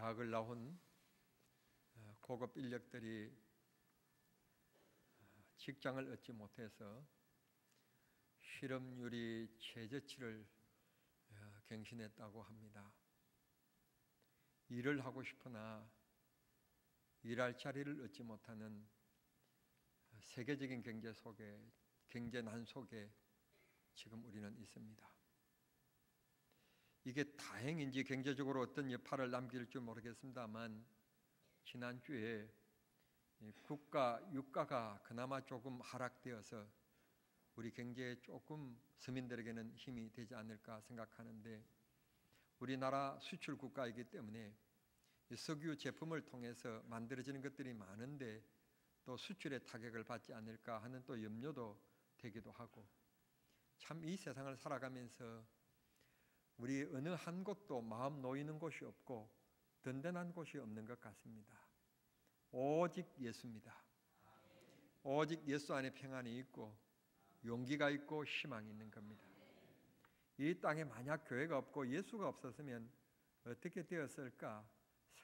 대학을 나온 고급 인력들이 직장을 얻지 못해서 실업률이 최저치를 갱신했다고 합니다. 일을 하고 싶으나 일할 자리를 얻지 못하는 세계적인 경제난 속에 지금 우리는 있습니다. 이게 다행인지 경제적으로 어떤 여파를 남길지 모르겠습니다만 지난주에 국가 유가가 그나마 조금 하락되어서 우리 경제에 조금 서민들에게는 힘이 되지 않을까 생각하는데, 우리나라 수출 국가이기 때문에 석유 제품을 통해서 만들어지는 것들이 많은데 또 수출의 타격을 받지 않을까 하는 또 염려도 되기도 하고, 참 이 세상을 살아가면서 우리 어느 한 곳도 마음 놓이는 곳이 없고 든든한 곳이 없는 것 같습니다. 오직 예수입니다. 오직 예수 안에 평안이 있고 용기가 있고 희망이 있는 겁니다. 이 땅에 만약 교회가 없고 예수가 없었으면 어떻게 되었을까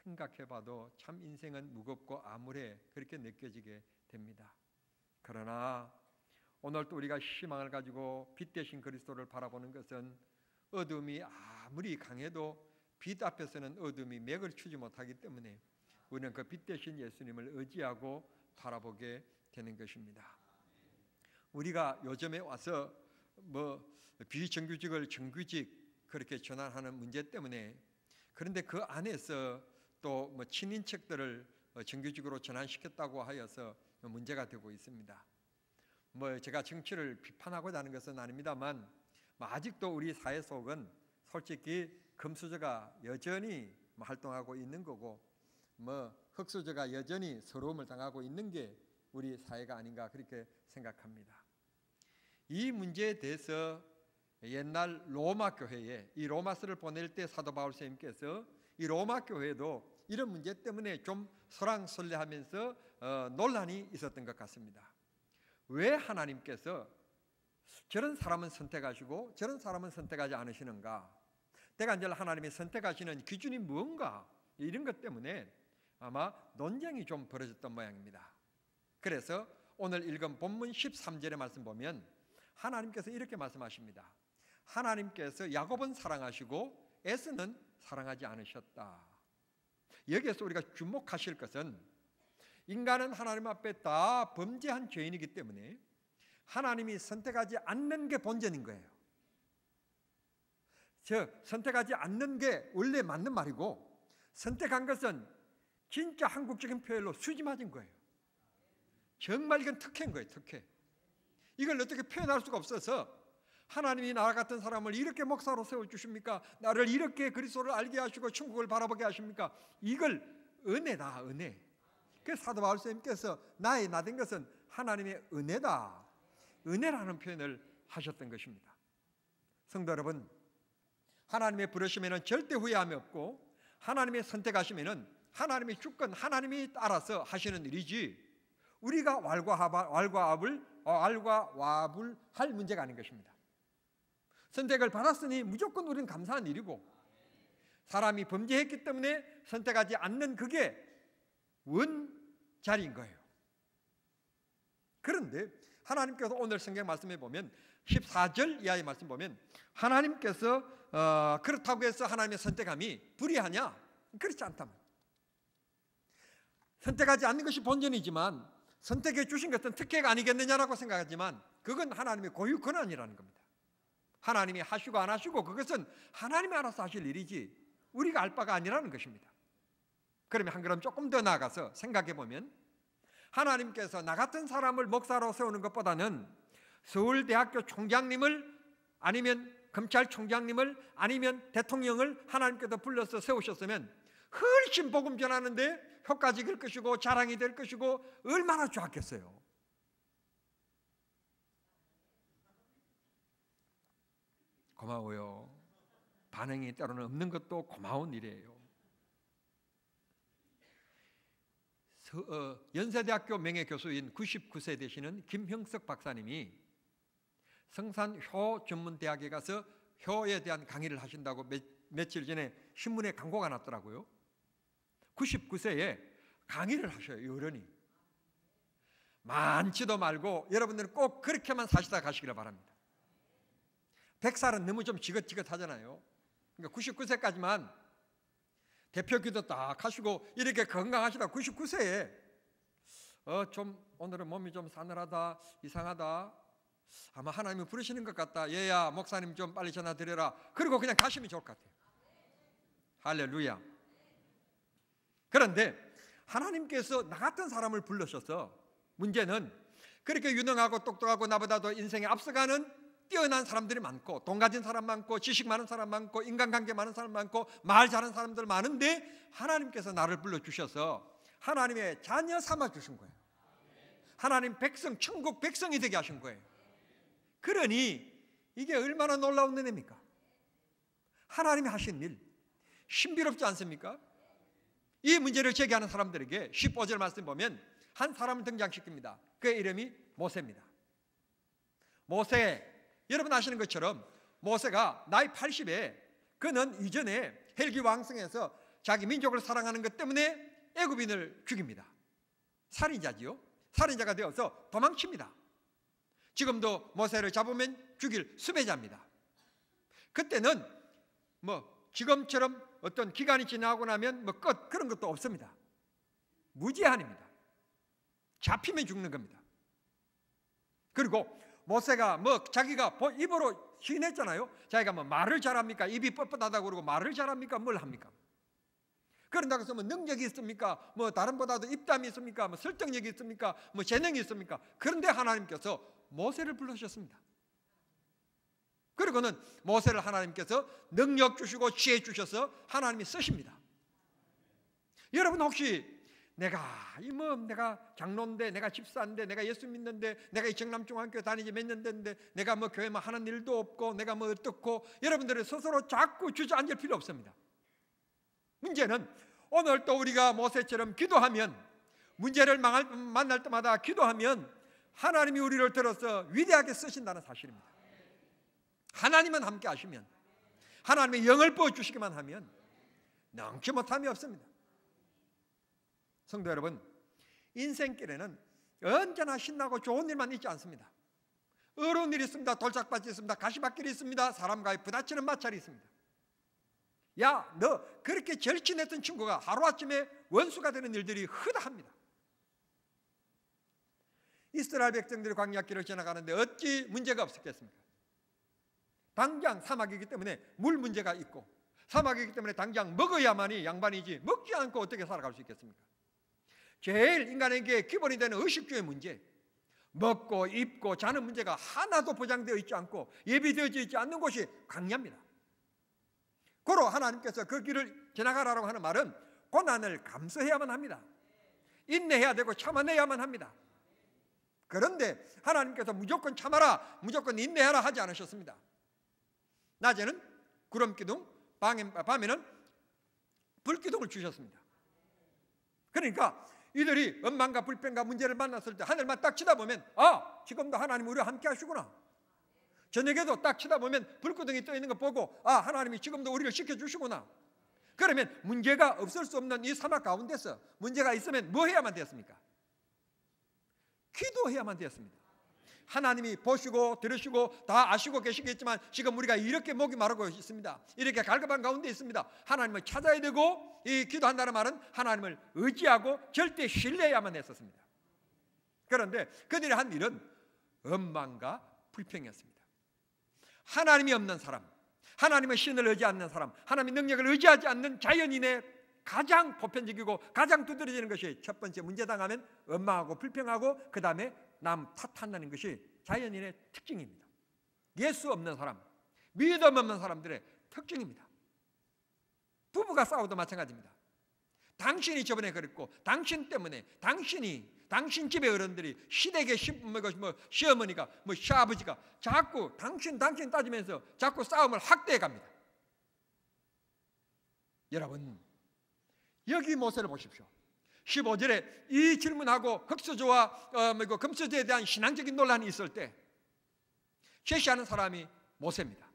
생각해봐도 참 인생은 무겁고 암울해 그렇게 느껴지게 됩니다. 그러나 오늘 또 우리가 희망을 가지고 빛 대신 그리스도를 바라보는 것은 어둠이 아무리 강해도 빛 앞에서는 어둠이 맥을 추지 못하기 때문에 우리는 그 빛 대신 예수님을 의지하고 바라보게 되는 것입니다. 우리가 요즘에 와서 비정규직을 정규직 그렇게 전환하는 문제 때문에, 그런데 그 안에서 또 친인척들을 정규직으로 전환시켰다고 하여서 문제가 되고 있습니다. 제가 정치를 비판하고자 하는 것은 아닙니다만 아직도 우리 사회 속은 솔직히 금수저가 여전히 활동하고 있는 거고 흑수저가 여전히 서러움을 당하고 있는 게 우리 사회가 아닌가 그렇게 생각합니다. 이 문제에 대해서 옛날 로마 교회에 이 로마서를 보낼 때 사도 바울 선생님께서 이 로마 교회도 이런 문제 때문에 좀 설랑설레하면서 논란이 있었던 것 같습니다. 왜 하나님께서 저런 사람은 선택하시고 저런 사람은 선택하지 않으시는가? 대간절 하나님이 선택하시는 기준이 뭔가? 이런 것 때문에 아마 논쟁이 좀 벌어졌던 모양입니다. 그래서 오늘 읽은 본문 13절의 말씀 보면 하나님께서 이렇게 말씀하십니다. 하나님께서 야곱은 사랑하시고 에서는 사랑하지 않으셨다. 여기에서 우리가 주목하실 것은 인간은 하나님 앞에 다 범죄한 죄인이기 때문에 하나님이 선택하지 않는 게 본전인 거예요. 선택하지 않는 게 원래 맞는 말이고, 선택한 것은 진짜 한국적인 표현으로 수지 맞은 거예요. 정말 이건 특혜인 거예요. 특혜. 이걸 어떻게 표현할 수가 없어서 하나님이 나 같은 사람을 이렇게 목사로 세워주십니까? 나를 이렇게 그리스도를 알게 하시고 천국을 바라보게 하십니까? 이걸 은혜다, 은혜. 그래서 사도 바울 선생님께서 나의 나 된 것은 하나님의 은혜다, 은혜라는 표현을 하셨던 것입니다. 성도 여러분, 하나님의 부르심에는 절대 후회함이 없고 하나님의 선택하시면은 하나님의 주권, 하나님이 알아서 하시는 일이지 우리가 왈과와불 할 문제가 아닌 것입니다. 선택을 받았으니 무조건 우리는 감사한 일이고, 사람이 범죄했기 때문에 선택하지 않는 그게 원자리인 거예요. 그런데 하나님께서 오늘 성경 말씀에 보면 14절 이하의 말씀 보면 하나님께서 그렇다고 해서 하나님의 선택함이 불의하냐? 그렇지 않다면, 선택하지 않는 것이 본전이지만 선택해 주신 것은 특혜가 아니겠느냐라고 생각하지만 그건 하나님의 고유 권한이라는 겁니다. 하나님이 하시고 안 하시고 그것은 하나님이 알아서 하실 일이지 우리가 알 바가 아니라는 것입니다. 그러면 한 걸음 조금 더 나아가서 생각해 보면 하나님께서 나 같은 사람을 목사로 세우는 것보다는 서울대학교 총장님을 아니면 검찰총장님을 아니면 대통령을 하나님께서 불러서 세우셨으면 훨씬 복음 전하는데 효과적일 것이고 자랑이 될 것이고 얼마나 좋았겠어요. 고마워요. 반응이 때로는 없는 것도 고마운 일이에요. 연세대학교 명예교수인 99세 되시는 김형석 박사님이 성산효 전문대학에 가서 효에 대한 강의를 하신다고 며칠 전에 신문에 광고가 났더라고요. 99세에 강의를 하셔요. 어른이. 많지도 말고 여러분들은 꼭 그렇게만 사시다 가시기를 바랍니다. 100살은 너무 좀 지긋지긋하잖아요. 그러니까 99세까지만 대표 기도 딱 하시고 이렇게 건강하시다 99세에 좀 오늘은 몸이 좀 싸늘하다, 이상하다, 아마 하나님이 부르시는 것 같다, 얘야 목사님 좀 빨리 전화 드려라, 그리고 그냥 가시면 좋을 것 같아요. 할렐루야. 그런데 하나님께서 나 같은 사람을 불러셔서, 문제는 그렇게 유능하고 똑똑하고 나보다도 인생에 앞서가는 뛰어난 사람들이 많고, 돈 가진 사람 많고, 지식 많은 사람 많고, 인간관계 많은 사람 많고, 말 잘하는 사람들 많은데 하나님께서 나를 불러주셔서 하나님의 자녀 삼아주신 거예요. 하나님 백성, 천국 백성이 되게 하신 거예요. 그러니 이게 얼마나 놀라운 은혜입니까? 하나님이 하신 일 신비롭지 않습니까? 이 문제를 제기하는 사람들에게 15절 말씀 보면 한 사람을 등장시킵니다. 그의 이름이 모세입니다. 모세, 여러분 아시는 것처럼 모세가 나이 80에 그는 이전에 헬기왕성해서 자기 민족을 사랑하는 것 때문에 애굽인을 죽입니다. 살인자지요. 살인자가 되어서 도망칩니다. 지금도 모세를 잡으면 죽일 수배자입니다. 그때는 지금처럼 어떤 기간이 지나고 나면 끝, 그런 것도 없습니다. 무제한입니다. 잡히면 죽는 겁니다. 그리고 모세가 자기가 입으로 시인했잖아요. 자기가 말을 잘합니까? 입이 뻣뻣하다고 그러고 말을 잘합니까? 뭘 합니까? 그런다고 해서 능력이 있습니까? 다른보다도 입담이 있습니까? 설득력이 있습니까? 재능이 있습니까? 그런데 하나님께서 모세를 불러주셨습니다. 그리고는 모세를 하나님께서 능력 주시고 지혜 주셔서 하나님이 쓰십니다. 여러분 혹시 내가 장로인데, 내가 집사인데, 내가 예수 믿는데, 내가 이 정남중앙교회 다니지 몇 년 됐는데, 내가 교회만 하는 일도 없고, 내가 어떻고, 여러분들이 스스로 자꾸 주저앉을 필요 없습니다. 문제는 오늘 또 우리가 모세처럼 기도하면, 문제를 만날 때마다 기도하면 하나님이 우리를 들어서 위대하게 쓰신다는 사실입니다. 하나님은 함께 하시면, 하나님의 영을 부어주시기만 하면 능치 못함이 없습니다. 성도 여러분, 인생길에는 언제나 신나고 좋은 일만 있지 않습니다. 어려운 일이 있습니다. 돌짝밭이 있습니다. 가시밭길이 있습니다. 사람과의 부딪히는 마찰이 있습니다. 야, 너 그렇게 절친했던 친구가 하루아침에 원수가 되는 일들이 허다합니다. 이스라엘 백성들이 광야길을 지나가는데 어찌 문제가 없었겠습니까? 당장 사막이기 때문에 물 문제가 있고, 사막이기 때문에 당장 먹어야만이 양반이지 먹지 않고 어떻게 살아갈 수 있겠습니까? 제일 인간에게 기본이 되는 의식주의 문제, 먹고 입고 자는 문제가 하나도 보장되어 있지 않고 예비되어져 있지 않는 곳이 광야입니다. 고로 하나님께서 그 길을 지나가라고 하는 말은 고난을 감수해야만 합니다. 인내해야 되고 참아내야만 합니다. 그런데 하나님께서 무조건 참아라, 무조건 인내하라 하지 않으셨습니다. 낮에는 구름기둥, 밤에는 불기둥을 주셨습니다. 그러니까 이들이 원망과 불평과 문제를 만났을 때 하늘만 딱 치다보면, 지금도 하나님 우리와 함께 하시구나. 저녁에도 딱 치다보면 불기둥이 떠 있는 거 보고, 하나님이 지금도 우리를 지켜주시구나. 그러면 문제가 없을 수 없는 이 사막 가운데서 문제가 있으면 뭐 해야만 되었습니까? 기도해야만 되었습니다. 하나님이 보시고 들으시고 다 아시고 계시겠지만 지금 우리가 이렇게 목이 마르고 있습니다. 이렇게 갈급한 가운데 있습니다. 하나님을 찾아야 되고, 이 기도한다는 말은 하나님을 의지하고 절대 신뢰해야만 했었습니다. 그런데 그들이 한 일은 원망과 불평이었습니다. 하나님이 없는 사람, 하나님의 신을 의지하지 않는 사람, 하나님의 능력을 의지하지 않는 자연인의 가장 보편적이고 가장 두드러지는 것이, 첫 번째 문제 당하면 원망하고 불평하고 그 다음에 남 탓한다는 것이 자연인의 특징입니다. 예수 없는 사람, 믿음 없는 사람들의 특징입니다. 부부가 싸워도 마찬가지입니다. 당신이 저번에 그랬고, 당신 때문에, 당신 집의 어른들이, 시댁의 시어머니가, 시아버지가 자꾸 당신 따지면서 자꾸 싸움을 확대해 갑니다. 여러분, 여기 모세를 보십시오. 15절에 이 질문하고 흑수저와 금수저에 대한 신앙적인 논란이 있을 때 제시하는 사람이 모세입니다.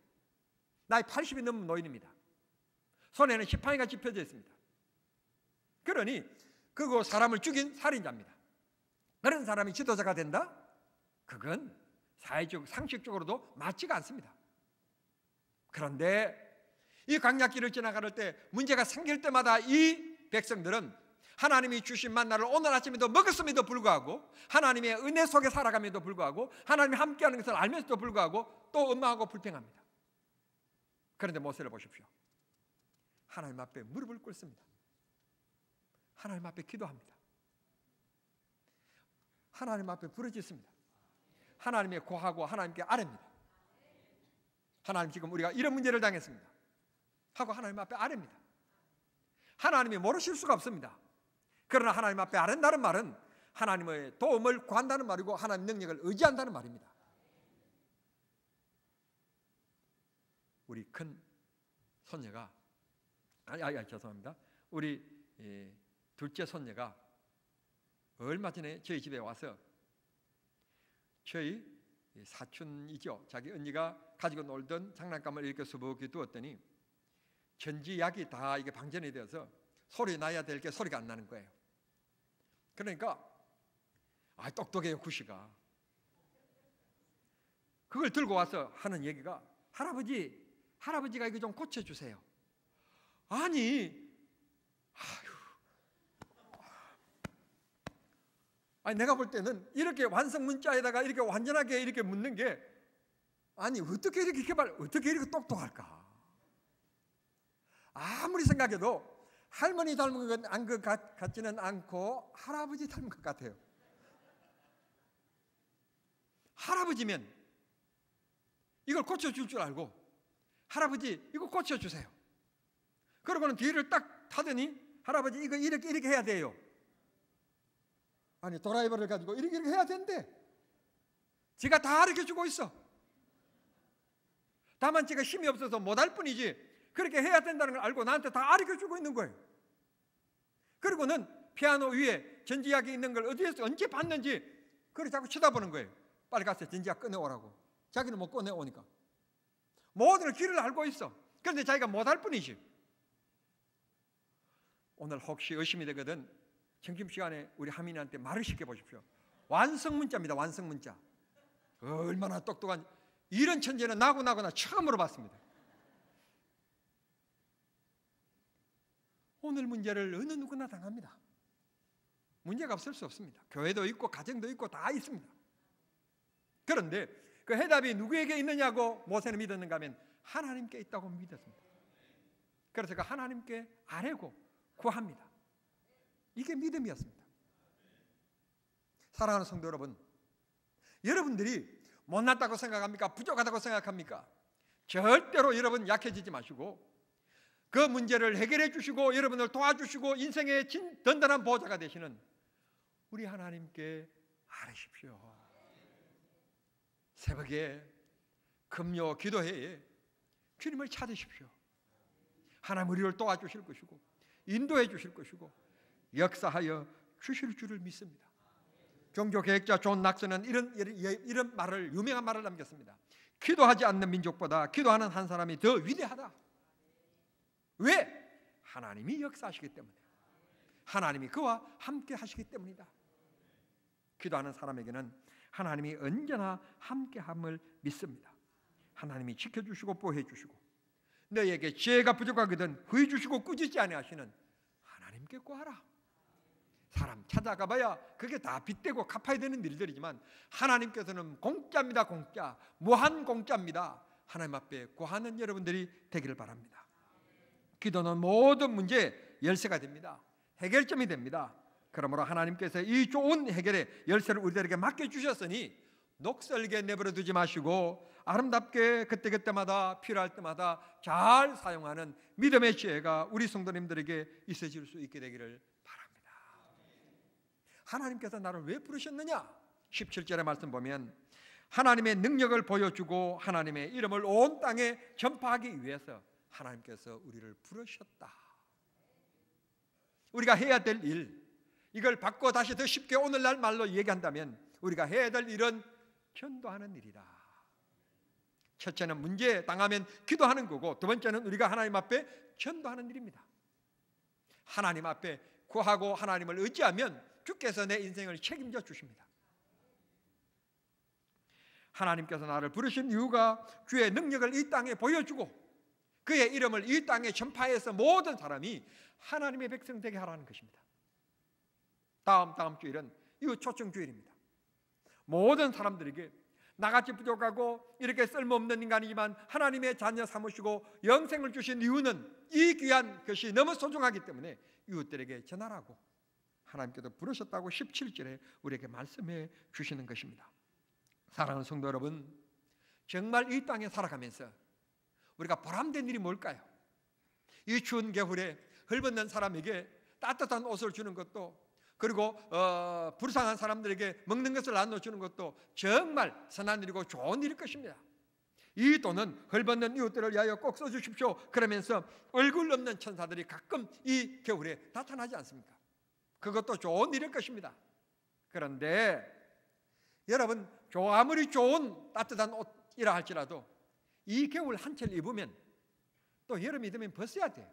나이 80이 넘은 노인입니다. 손에는 지팡이가 짚혀져 있습니다. 그러니 그리고 사람을 죽인 살인자입니다. 그런 사람이 지도자가 된다? 그건 사회적 상식적으로도 맞지가 않습니다. 그런데 이 광야길을 지나갈 때 문제가 생길 때마다 이 백성들은 하나님이 주신 만나를 오늘 아침에도 먹었음에도 불구하고, 하나님의 은혜 속에 살아감에도 불구하고, 하나님이 함께하는 것을 알면서도 불구하고 또 원망하고 불평합니다. 그런데 모세를 보십시오. 하나님 앞에 무릎을 꿇습니다. 하나님 앞에 기도합니다. 하나님 앞에 부르짖습니다. 하나님의 고하고 하나님께 아뢰입니다. 하나님, 지금 우리가 이런 문제를 당했습니다 하고 하나님 앞에 아뢰입니다. 하나님이 모르실 수가 없습니다. 그러나 하나님 앞에 아뢰는다는 말은 하나님의 도움을 구한다는 말이고 하나님 능력을 의지한다는 말입니다. 우리 큰 손녀가 죄송합니다. 우리 둘째 손녀가 얼마 전에 저희 집에 와서 저희 사촌이죠, 자기 언니가 가지고 놀던 장난감을 이렇게 수북히 두었더니 전지약이 다 이게 방전이 되어서 소리 나야 될 게 소리가 안 나는 거예요. 그러니까 똑똑해요, 구시가. 그걸 들고 와서 하는 얘기가, 할아버지가 이거 좀 고쳐주세요. 아니 내가 볼 때는 이렇게 완성 문자에다가 이렇게 완전하게 이렇게 묻는 게, 아니 어떻게 이렇게 똑똑할까? 아무리 생각해도 할머니 닮은 것 같지는 않고 할아버지 닮은 것 같아요. 할아버지면 이걸 고쳐줄 줄 알고, 할아버지 이거 고쳐주세요. 그러고는 뒤를 딱 타더니, 할아버지 이거 이렇게 해야 돼요. 아니 드라이버를 가지고 이렇게 해야 된대. 지가 다 가르쳐주고 있어. 다만 제가 힘이 없어서 못할 뿐이지 그렇게 해야 된다는 걸 알고 나한테 다 가르쳐주고 있는 거예요. 그리고는 피아노 위에 전지약이 있는 걸 어디에서 언제 봤는지 그걸 자꾸 쳐다보는 거예요. 빨리 가서 전지약 꺼내오라고. 자기는 못 꺼내오니까. 모든 길을 알고 있어. 그런데 자기가 못할 뿐이지. 오늘 혹시 의심이 되거든 점심시간에 우리 하민이한테 말을 시켜보십시오. 완성문자입니다. 완성문자. 얼마나 똑똑한, 이런 천재는 나구나 처음으로 봤습니다. 오늘 문제를 어느 누구나 당합니다. 문제가 없을 수 없습니다. 교회도 있고 가정도 있고 다 있습니다. 그런데 그 해답이 누구에게 있느냐고 모세는 믿었는가 하면 하나님께 있다고 믿었습니다. 그래서 그 하나님께 아뢰고 구합니다. 이게 믿음이었습니다. 사랑하는 성도 여러분, 여러분들이 못났다고 생각합니까? 부족하다고 생각합니까? 절대로 여러분 약해지지 마시고 그 문제를 해결해 주시고 여러분을 도와주시고 인생의 든든한 보호자가 되시는 우리 하나님께 아뢰십시오. 새벽에 금요 기도회에 주님을 찾으십시오. 하나님 우리를 도와주실 것이고 인도해 주실 것이고 역사하여 주실 줄을 믿습니다. 종교개혁자 존 낙선은 이런 말을, 유명한 말을 남겼습니다. 기도하지 않는 민족보다 기도하는 한 사람이 더 위대하다. 왜? 하나님이 역사하시기 때문에, 하나님이 그와 함께 하시기 때문이다. 기도하는 사람에게는 하나님이 언제나 함께함을 믿습니다. 하나님이 지켜주시고 보호해주시고 너에게 지혜가 부족하거든 구해주시고 꾸짖지 아니하시는 하나님께 구하라. 사람 찾아가봐야 그게 다 빚대고 갚아야 되는 일들이지만 하나님께서는 공짜입니다. 공짜, 무한 공짜입니다. 하나님 앞에 구하는 여러분들이 되기를 바랍니다. 기도는 모든 문제 열쇠가 됩니다. 해결점이 됩니다. 그러므로 하나님께서 이 좋은 해결의 열쇠를 우리들에게 맡겨주셨으니 녹슬게 내버려 두지 마시고 아름답게 그때그때마다 필요할 때마다 잘 사용하는 믿음의 지혜가 우리 성도님들에게 있어질 수 있게 되기를 바랍니다. 하나님께서 나를 왜 부르셨느냐? 17절의 말씀 보면 하나님의 능력을 보여주고 하나님의 이름을 온 땅에 전파하기 위해서 하나님께서 우리를 부르셨다. 우리가 해야 될 일, 이걸 바꿔 다시 더 쉽게 오늘날 말로 얘기한다면 우리가 해야 될 일은 전도하는 일이다. 첫째는 문제 당하면 기도하는 거고, 두 번째는 우리가 하나님 앞에 전도하는 일입니다. 하나님 앞에 구하고 하나님을 의지하면 주께서 내 인생을 책임져 주십니다. 하나님께서 나를 부르신 이유가 주의 능력을 이 땅에 보여주고 그의 이름을 이 땅에 전파해서 모든 사람이 하나님의 백성 되게 하라는 것입니다. 다음 주일은 이 초청 주일입니다. 모든 사람들에게 나같이 부족하고 이렇게 쓸모없는 인간이지만 하나님의 자녀 삼으시고 영생을 주신 이유는 이 귀한 것이 너무 소중하기 때문에 이웃들에게 전하라고 하나님께서 부르셨다고 17절에 우리에게 말씀해 주시는 것입니다. 사랑하는 성도 여러분, 정말 이 땅에 살아가면서 우리가 보람된 일이 뭘까요? 이 추운 겨울에 헐벗는 사람에게 따뜻한 옷을 주는 것도, 그리고 불쌍한 사람들에게 먹는 것을 나눠주는 것도 정말 선한 일이고 좋은 일일 것입니다. 이 돈은 헐벗는 이웃들을 위하여 꼭 써주십시오 그러면서 얼굴 없는 천사들이 가끔 이 겨울에 나타나지 않습니까? 그것도 좋은 일일 것입니다. 그런데 여러분, 아무리 좋은 따뜻한 옷이라 할지라도 이 겨울 한철 입으면 또 여름이 되면 벗어야 돼요.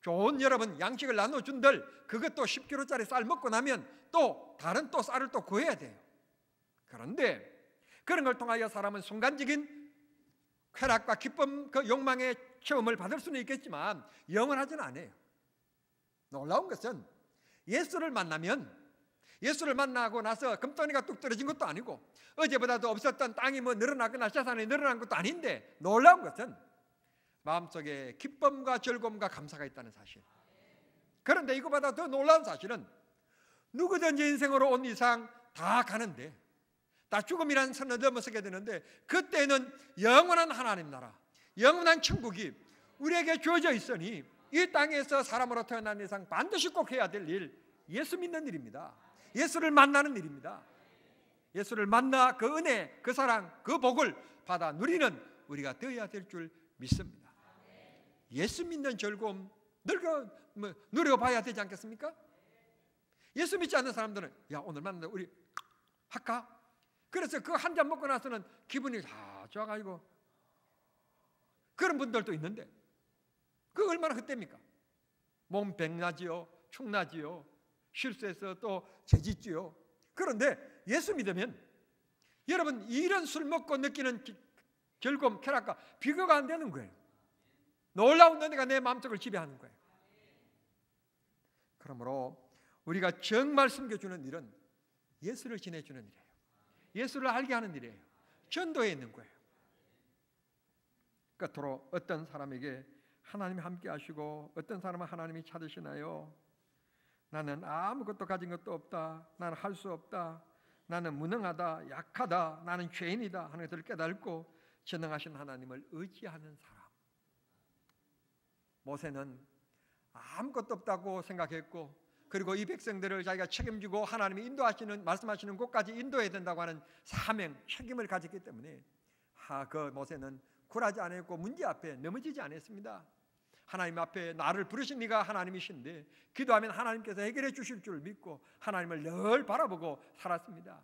좋은 여러분 양식을 나눠준들 그것도 10kg짜리 쌀 먹고 나면 또 다른 또 쌀을 또 구해야 돼요. 그런데 그런 걸 통하여 사람은 순간적인 쾌락과 기쁨, 그 욕망의 체험을 받을 수는 있겠지만 영원하지는 않아요. 놀라운 것은 예수를 만나고 나서 금덩이가 뚝 떨어진 것도 아니고 어제보다도 없었던 땅이 늘어나거나 재산이 늘어난 것도 아닌데 놀라운 것은 마음속에 기쁨과 즐거움과 감사가 있다는 사실. 그런데 이거보다 더 놀라운 사실은 누구든지 인생으로 온 이상 다 가는데 다 죽음이라는 선을 넘어서게 되는데 그때는 영원한 하나님 나라, 영원한 천국이 우리에게 주어져 있으니 이 땅에서 사람으로 태어난 이상 반드시 꼭 해야 될 일, 예수 믿는 일입니다. 예수를 만나는 일입니다. 예수를 만나 그 은혜, 그 사랑, 그 복을 받아 누리는 우리가 되어야 될 줄 믿습니다. 예수 믿는 즐거움 누려봐야 되지 않겠습니까? 예수 믿지 않는 사람들은 야 오늘 만나서 우리 할까? 그래서 그 한 잔 먹고 나서는 기분이 다 좋아가지고 그런 분들도 있는데 그 얼마나 헛됩니까? 몸 백나지요, 축나지요, 실수해서 또 죄짓지요. 그런데 예수 믿으면 여러분 이런 술 먹고 느끼는 즐거움, 쾌락과 비교가 안 되는 거예요. 놀라운 은혜가 내 마음속을 지배하는 거예요. 그러므로 우리가 정말 숨겨주는 일은 예수를 지내주는 일이에요. 예수를 알게 하는 일이에요. 전도에 있는 거예요. 끝으로 어떤 사람에게 하나님이 함께 하시고 어떤 사람은 하나님이 찾으시나요? 나는 아무것도 가진 것도 없다. 나는 할 수 없다. 나는 무능하다. 약하다. 나는 죄인이다 하는 것을 깨닫고 전능하신 하나님을 의지하는 사람. 모세는 아무것도 없다고 생각했고 그리고 이 백성들을 자기가 책임지고 하나님이 인도하시는 말씀하시는 곳까지 인도해야 된다고 하는 사명, 책임을 가졌기 때문에 그 모세는 굴하지 않았고 문제 앞에 넘어지지 않았습니다. 하나님 앞에 나를 부르신 네가 하나님이신데 기도하면 하나님께서 해결해 주실 줄 믿고 하나님을 늘 바라보고 살았습니다.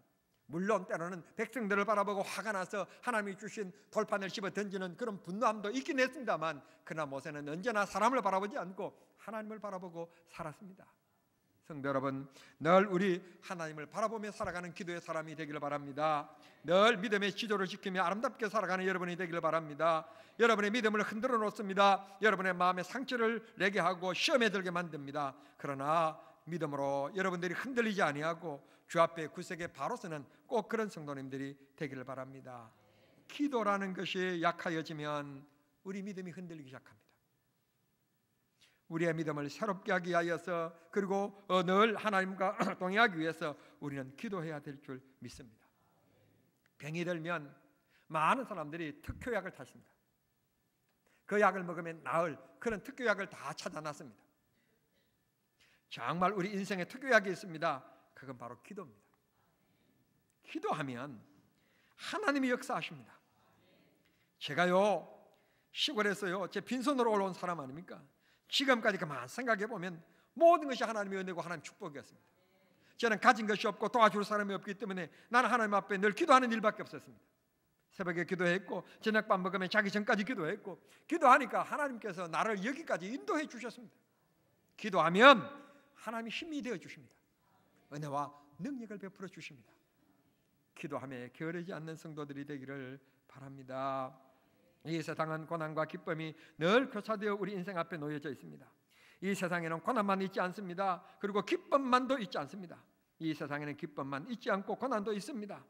물론 때로는 백성들을 바라보고 화가 나서 하나님이 주신 돌판을 씹어 던지는 그런 분노함도 있긴 했습니다만 그러나 모세는 언제나 사람을 바라보지 않고 하나님을 바라보고 살았습니다. 성도 여러분, 늘 우리 하나님을 바라보며 살아가는 기도의 사람이 되기를 바랍니다. 늘 믿음의 지도를 지키며 아름답게 살아가는 여러분이 되기를 바랍니다. 여러분의 믿음을 흔들어 놓습니다. 여러분의 마음에 상처를 내게 하고 시험에 들게 만듭니다. 그러나 믿음으로 여러분들이 흔들리지 아니하고 주 앞에 굳세게 바로 서는 꼭 그런 성도님들이 되기를 바랍니다. 기도라는 것이 약하여지면 우리 믿음이 흔들리기 시작합니다. 우리의 믿음을 새롭게 하기 위하여서 그리고 늘 하나님과 동행하기 위해서 우리는 기도해야 될 줄 믿습니다. 병이 들면 많은 사람들이 특효약을 찾습니다. 그 약을 먹으면 나을 그런 특효약을 다 찾아놨습니다. 정말 우리 인생에 특효약이 있습니다. 그건 바로 기도입니다. 기도하면 하나님이 역사하십니다. 제가요 시골에서요 제 빈손으로 올라온 사람 아닙니까? 지금까지 그만 생각해 보면 모든 것이 하나님의 은혜고 하나님의 축복이었습니다. 저는 가진 것이 없고 도와줄 사람이 없기 때문에 나는 하나님 앞에 늘 기도하는 일밖에 없었습니다. 새벽에 기도했고 저녁밥 먹으면 자기 전까지 기도했고 기도하니까 하나님께서 나를 여기까지 인도해 주셨습니다. 기도하면 하나님이 힘이 되어 주십니다. 은혜와 능력을 베풀어 주십니다. 기도함에 게으르지 않는 성도들이 되기를 바랍니다. 이 세상은 고난과 기쁨이 늘 교차되어 우리 인생 앞에 놓여져 있습니다. 이 세상에는 고난만 있지 않습니다. 그리고 기쁨만도 있지 않습니다. 이 세상에는 기쁨만 있지 않고 고난도 있습니다.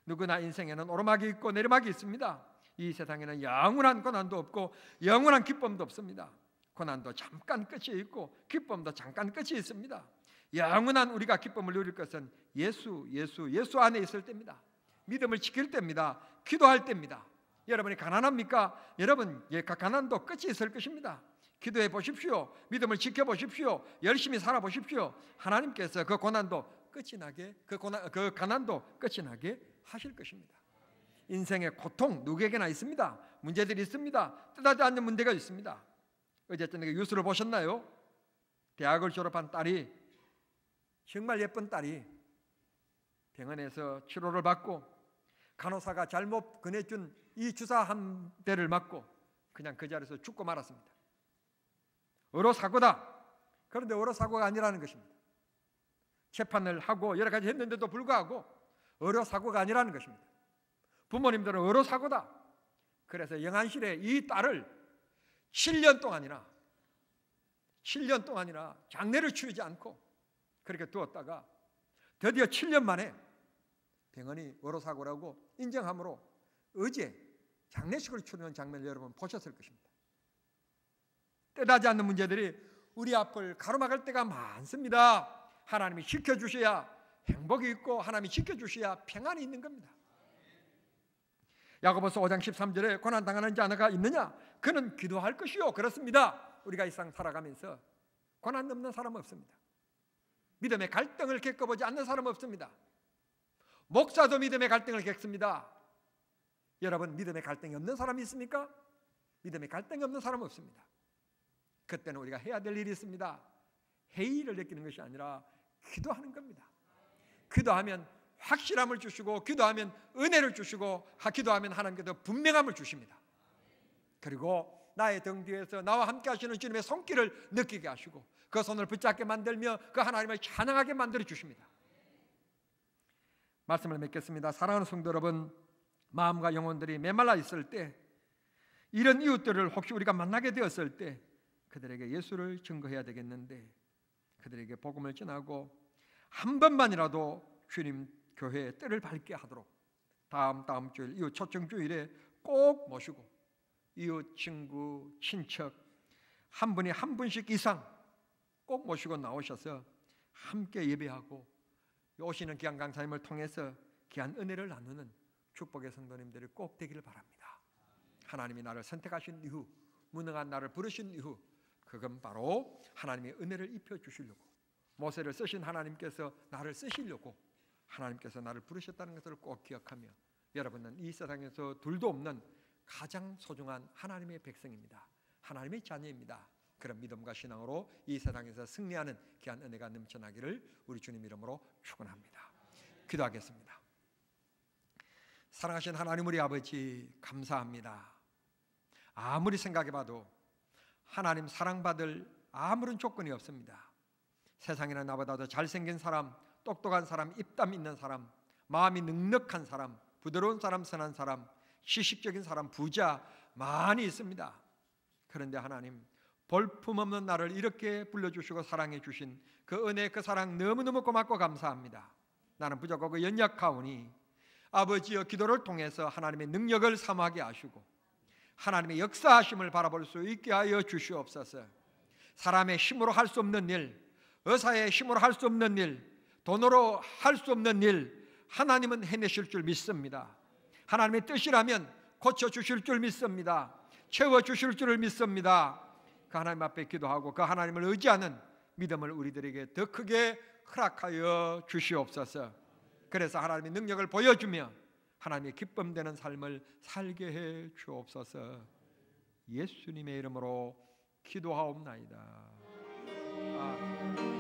누구나 인생에는 오르막이 있고 내리막이 있습니다. 이 세상에는 영원한 고난도 없고 영원한 기쁨도 없습니다. 고난도 잠깐 끝이 있고 기쁨도 잠깐 끝이 있습니다. 영원한 우리가 기쁨을 누릴 것은 예수 안에 있을 때입니다. 믿음을 지킬 때입니다. 기도할 때입니다. 여러분이 가난합니까? 여러분, 가난도 끝이 있을 것입니다. 기도해 보십시오. 믿음을 지켜 보십시오. 열심히 살아 보십시오. 하나님께서 그 고난도 끝이 나게, 그 가난도 끝이 나게 하실 것입니다. 인생의 고통 누구에게나 있습니다. 문제들이 있습니다. 뜻하지 않는 문제가 있습니다. 어제 저녁에 뉴스를 보셨나요? 대학을 졸업한 딸이, 정말 예쁜 딸이 병원에서 치료를 받고 간호사가 잘못 권해준 이 주사 한 대를 맞고 그냥 그 자리에서 죽고 말았습니다. 의료사고다. 그런데 의료사고가 아니라는 것입니다. 재판을 하고 여러 가지 했는데도 불구하고 의료사고가 아니라는 것입니다. 부모님들은 의료사고다. 그래서 영안실에 이 딸을 7년 동안이나 장례를 치르지 않고 그렇게 두었다가 드디어 7년 만에 병원이 의료사고라고 인정함으로 어제 장례식을 치르는 장면을 여러분 보셨을 것입니다. 뜻하지 않는 문제들이 우리 앞을 가로막을 때가 많습니다. 하나님이 지켜주셔야 행복이 있고 하나님이 지켜주셔야 평안이 있는 겁니다. 야고보서 5장 13절에 고난당하는 자가 있느냐? 그는 기도할 것이요. 그렇습니다. 우리가 이 세상 살아가면서 고난 없는 사람은 없습니다. 믿음의 갈등을 겪어보지 않는 사람은 없습니다. 목사도 믿음의 갈등을 겪습니다. 여러분, 믿음의 갈등이 없는 사람이 있습니까? 믿음의 갈등이 없는 사람은 없습니다. 그때는 우리가 해야 될 일이 있습니다. 회의를 느끼는 것이 아니라 기도하는 겁니다. 기도하면 확실함을 주시고, 기도하면 은혜를 주시고, 기도하면 하나님께서 분명함을 주십니다. 그리고 나의 등 뒤에서 나와 함께 하시는 주님의 손길을 느끼게 하시고 그 손을 붙잡게 만들며 그 하나님을 찬양하게 만들어 주십니다. 말씀을 맺겠습니다. 사랑하는 성도 여러분, 마음과 영혼들이 메말라 있을 때, 이런 이웃들을 혹시 우리가 만나게 되었을 때 그들에게 예수를 증거해야 되겠는데, 그들에게 복음을 전하고 한 번만이라도 주님 교회의 때를 밝게 하도록 다음 주일 이웃 초청 주일에 꼭 모시고 이웃, 친구, 친척 한 분이 한 분씩 이상 꼭 모시고 나오셔서 함께 예배하고 오시는 귀한 강사님을 통해서 귀한 은혜를 나누는 축복의 성도님들이 꼭 되기를 바랍니다. 하나님이 나를 선택하신 이후, 무능한 나를 부르신 이후, 그건 바로 하나님의 은혜를 입혀주시려고, 모세를 쓰신 하나님께서 나를 쓰시려고 하나님께서 나를 부르셨다는 것을 꼭 기억하며, 여러분은 이 세상에서 둘도 없는 가장 소중한 하나님의 백성입니다. 하나님의 자녀입니다. 그런 믿음과 신앙으로 이 세상에서 승리하는 귀한 은혜가 넘쳐나기를 우리 주님 이름으로 축원합니다. 기도하겠습니다. 사랑하신 하나님 우리 아버지, 감사합니다. 아무리 생각해봐도 하나님 사랑받을 아무런 조건이 없습니다. 세상에는 나보다 더 잘생긴 사람, 똑똑한 사람, 입담 있는 사람, 마음이 넉넉한 사람, 부드러운 사람, 선한 사람, 지식적인 사람, 부자 많이 있습니다. 그런데 하나님, 볼품없는 나를 이렇게 불러주시고 사랑해 주신 그 은혜, 그 사랑 너무너무 고맙고 감사합니다. 나는 부족하고 연약하오니 아버지여, 기도를 통해서 하나님의 능력을 사모하게 하시고 하나님의 역사하심을 바라볼 수 있게 하여 주시옵소서. 사람의 힘으로 할 수 없는 일, 의사의 힘으로 할 수 없는 일, 돈으로 할 수 없는 일, 하나님은 해내실 줄 믿습니다. 하나님의 뜻이라면 고쳐주실 줄 믿습니다. 채워주실 줄을 믿습니다. 그 하나님 앞에 기도하고 그 하나님을 의지하는 믿음을 우리들에게 더 크게 허락하여 주시옵소서. 그래서 하나님의 능력을 보여주며 하나님의 기쁨 되는 삶을 살게 해 주옵소서. 예수님의 이름으로 기도하옵나이다. 아멘.